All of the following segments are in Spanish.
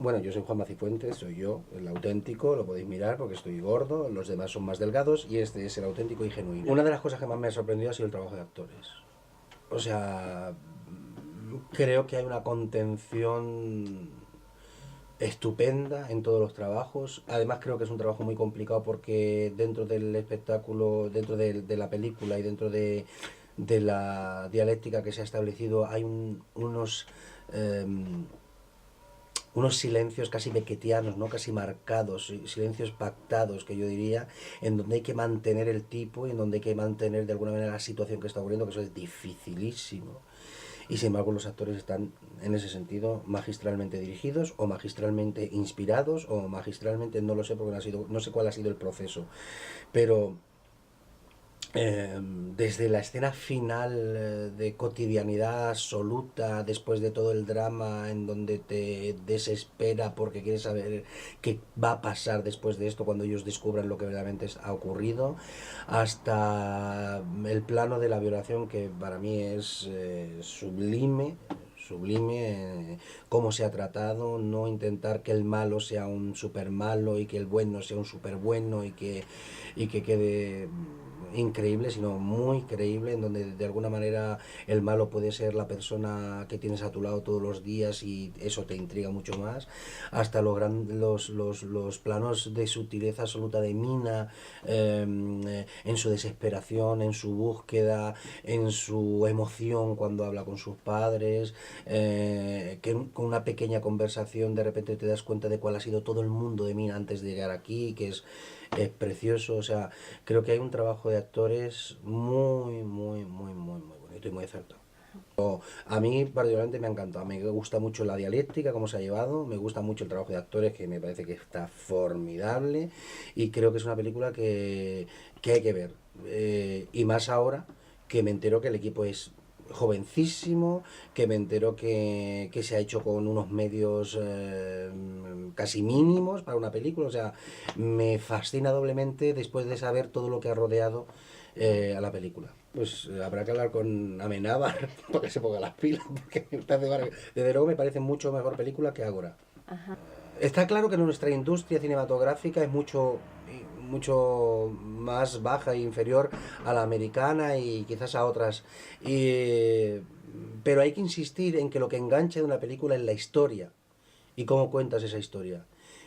Bueno, yo soy Juan Macifuentes, soy yo, el auténtico, lo podéis mirar porque estoy gordo, los demás son más delgados y este es el auténtico y genuino. Una de las cosas que más me ha sorprendido ha sido el trabajo de actores. O sea, creo que hay una contención estupenda en todos los trabajos. Además creo que es un trabajo muy complicado porque dentro del espectáculo, dentro de la película y dentro de la dialéctica que se ha establecido hay eh, unos silencios casi becketianos, ¿no? Casi marcados, silencios pactados, que yo diría, en donde hay que mantener el tipo y en donde hay que mantener de alguna manera la situación que está ocurriendo, que eso es dificilísimo. Y sin embargo los actores están en ese sentido magistralmente dirigidos o magistralmente inspirados o magistralmente, no lo sé porque no, ha sido, no sé cuál ha sido el proceso, pero desde la escena final de cotidianidad absoluta, después de todo el drama en donde te desespera porque quieres saber qué va a pasar después de esto cuando ellos descubran lo que verdaderamente ha ocurrido, hasta el plano de la violación que para mí es sublime, cómo se ha tratado, no intentar que el malo sea un super malo y que el bueno sea un super bueno y que quede increíble, sino muy creíble, en donde de alguna manera el malo puede ser la persona que tienes a tu lado todos los días y eso te intriga mucho más, hasta los planos de sutileza absoluta de Mina, en su desesperación, en su búsqueda, en su emoción cuando habla con sus padres, que con una pequeña conversación de repente te das cuenta de cuál ha sido todo el mundo de Mina antes de llegar aquí, que es precioso. O sea, creo que hay un trabajo de actores muy bonito y muy acertado. A mí particularmente me ha encantado, me gusta mucho la dialéctica, cómo se ha llevado, me gusta mucho el trabajo de actores que me parece que está formidable y creo que es una película que hay que ver. Y más ahora que me entero que el equipo es jovencísimo, que me entero que se ha hecho con unos medios casi mínimos para una película. O sea, me fascina doblemente después de saber todo lo que ha rodeado a la película. Pues habrá que hablar con Amenábar para que se ponga las pilas, porque desde luego me parece mucho mejor película que Ágora. Está claro que nuestra industria cinematográfica es mucho más baja e inferior a la americana y quizás a otras. Pero hay que insistir en que lo que engancha de una película es la historia y cómo cuentas esa historia.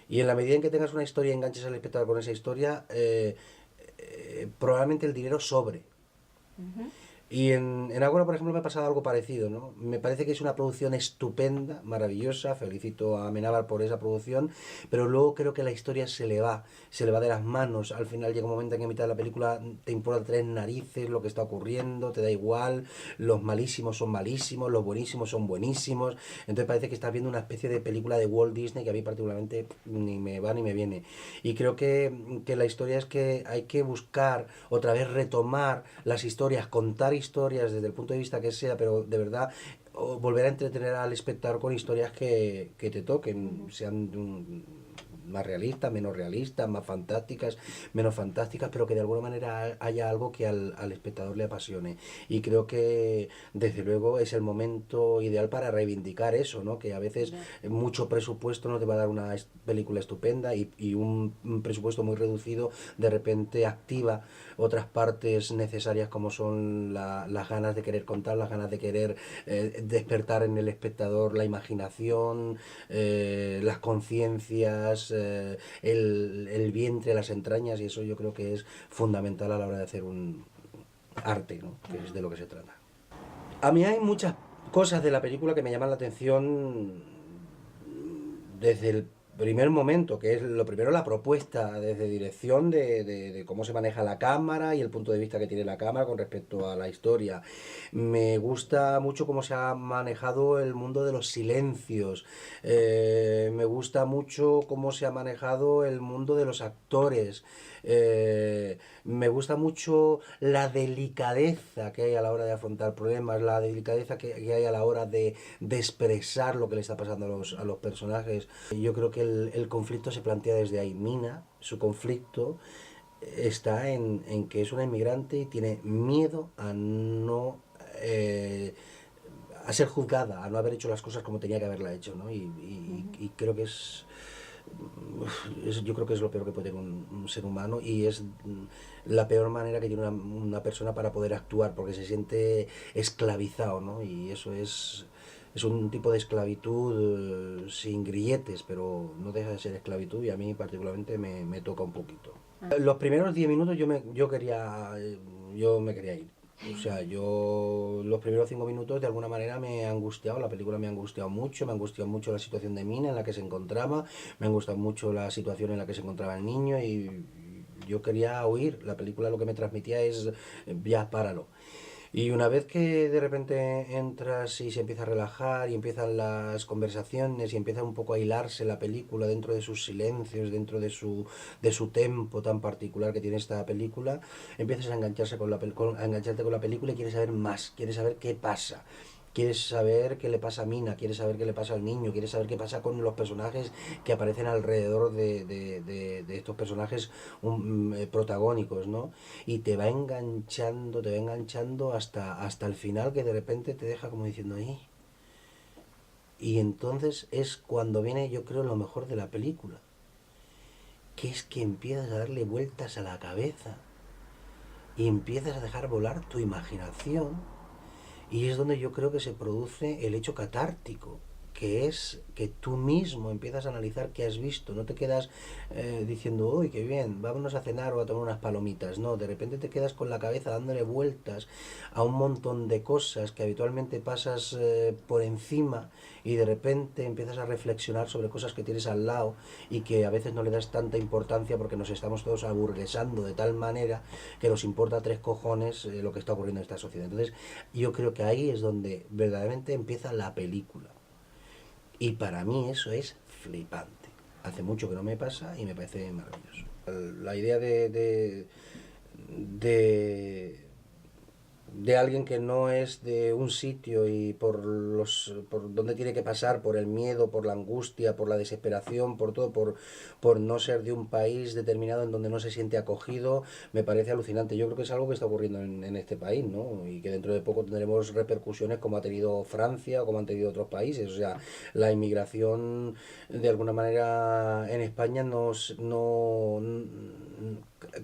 Y en la medida en que tengas una historia y enganches al espectador con esa historia, probablemente el dinero sobre. Y en Ágora, por ejemplo, me ha pasado algo parecido, ¿no? Me parece que es una producción estupenda, maravillosa, felicito a Amenábar por esa producción, pero luego creo que la historia se le va de las manos. Al final llega un momento en que a mitad de la película te importa tres narices lo que está ocurriendo, te da igual, los malísimos son malísimos, los buenísimos son buenísimos, entonces parece que estás viendo una especie de película de Walt Disney que a mí particularmente ni me va ni me viene. Y creo que la historia es que hay que buscar otra vez retomar las historias, contar historias desde el punto de vista que sea, pero de verdad volver a entretener al espectador con historias que te toquen, sean más realistas, más fantásticas, menos fantásticas, pero que de alguna manera haya algo que al espectador le apasione. Y creo que desde luego es el momento ideal para reivindicar eso, ¿no? Que a veces mucho presupuesto no te va a dar una película estupenda y un presupuesto muy reducido de repente activa otras partes necesarias como son las ganas de querer contar, las ganas de querer despertar en el espectador la imaginación, las conciencias, el vientre, las entrañas, y eso yo creo que es fundamental a la hora de hacer un arte, ¿no? Que es de lo que se trata. A mí hay muchas cosas de la película que me llaman la atención desde el primer momento, que es lo primero la propuesta desde dirección de cómo se maneja la cámara y el punto de vista que tiene la cámara con respecto a la historia. Me gusta mucho cómo se ha manejado el mundo de los silencios. Me gusta mucho cómo se ha manejado el mundo de los actores. Me gusta mucho la delicadeza que hay a la hora de afrontar problemas, la delicadeza que hay a la hora de expresar lo que le está pasando a los personajes. Yo creo que el conflicto se plantea desde ahí. Mina, su conflicto está en que es una inmigrante y tiene miedo a no a ser juzgada, a no haber hecho las cosas como tenía que haberla hecho, ¿no? Y creo que yo creo que es lo peor que puede tener un ser humano y es la peor manera que tiene una persona para poder actuar, porque se siente esclavizado, ¿no? Y eso es un tipo de esclavitud sin grilletes, pero no deja de ser esclavitud y a mí particularmente me toca un poquito. Los primeros 10 minutos yo me quería ir. O sea, yo los primeros 5 minutos de alguna manera me ha angustiado, la película me ha angustiado mucho la situación de Mina en la que se encontraba, me ha angustiado mucho la situación en la que se encontraba el niño y yo quería huir, la película lo que me transmitía es ya páralo. Y una vez que de repente entras y se empieza a relajar y empiezan las conversaciones y empieza un poco a hilarse la película dentro de sus silencios, dentro de su tempo tan particular que tiene esta película, empiezas a a engancharte con la película y quieres saber más, quieres saber qué pasa. Quieres saber qué le pasa a Mina, quieres saber qué le pasa al niño, quieres saber qué pasa con los personajes que aparecen alrededor de estos personajes protagónicos, ¿no? Y te va enganchando hasta el final que de repente te deja como diciendo ahí. Y entonces es cuando viene, yo creo, lo mejor de la película, que es que empiezas a darle vueltas a la cabeza y empiezas a dejar volar tu imaginación y es donde yo creo que se produce el hecho catártico, que es que tú mismo empiezas a analizar qué has visto, no te quedas diciendo, uy, qué bien, vámonos a cenar o a tomar unas palomitas, no, de repente te quedas con la cabeza dándole vueltas a un montón de cosas que habitualmente pasas por encima y de repente empiezas a reflexionar sobre cosas que tienes al lado y que a veces no le das tanta importancia porque nos estamos todos aburguesando de tal manera que nos importa tres cojones lo que está ocurriendo en esta sociedad. Entonces yo creo que ahí es donde verdaderamente empieza la película. Y para mí eso es flipante. Hace mucho que no me pasa y me parece maravilloso. La idea de, de alguien que no es de un sitio y por donde tiene que pasar, por el miedo, por la angustia, por la desesperación, por todo, por no ser de un país determinado en donde no se siente acogido, me parece alucinante. Yo creo que es algo que está ocurriendo en este país, ¿no? Y que dentro de poco tendremos repercusiones como ha tenido Francia o como han tenido otros países. O sea, la inmigración de alguna manera en España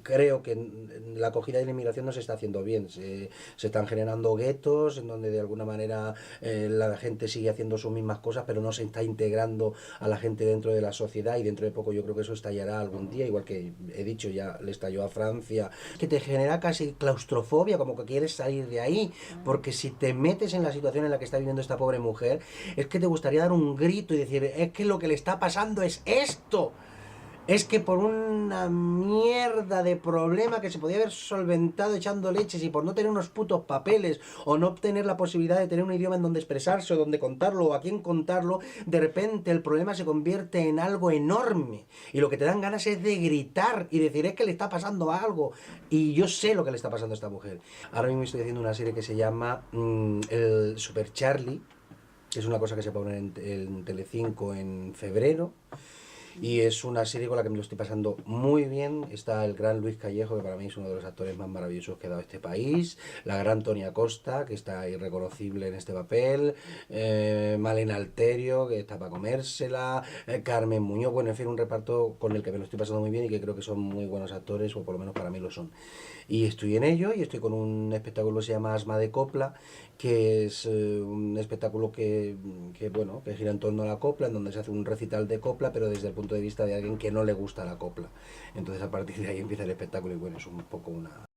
creo que la acogida de la inmigración no se está haciendo bien. Se están generando guetos en donde de alguna manera la gente sigue haciendo sus mismas cosas, pero no se está integrando a la gente dentro de la sociedad y dentro de poco yo creo que eso estallará algún día, igual que he dicho, ya le estalló a Francia, que te genera casi claustrofobia, como que quieres salir de ahí, porque si te metes en la situación en la que está viviendo esta pobre mujer, es que te gustaría dar un grito y decir, es que lo que le está pasando es esto. Es que por una mierda de problema que se podía haber solventado echando leches y por no tener unos putos papeles o no obtener la posibilidad de tener un idioma en donde expresarse o donde contarlo o a quién contarlo, de repente el problema se convierte en algo enorme y lo que te dan ganas es de gritar y decir es que le está pasando algo y yo sé lo que le está pasando a esta mujer. Ahora mismo estoy haciendo una serie que se llama el Super Charlie, que es una cosa que se pone en Telecinco en febrero. Y es una serie con la que me lo estoy pasando muy bien. Está el gran Luis Callejo, que para mí es uno de los actores más maravillosos que ha dado este país. La gran Tonia Costa, que está irreconocible en este papel. Malena Alterio, que está para comérsela. Carmen Muñoz. Bueno, en fin, un reparto con el que me lo estoy pasando muy bien y que creo que son muy buenos actores, o por lo menos para mí lo son. Y estoy en ello y estoy con un espectáculo que se llama Asma de Copla, que es un espectáculo bueno, que gira en torno a la copla, en donde se hace un recital de copla, pero desde el punto de vista de alguien que no le gusta la copla. Entonces a partir de ahí empieza el espectáculo y bueno, es un poco una...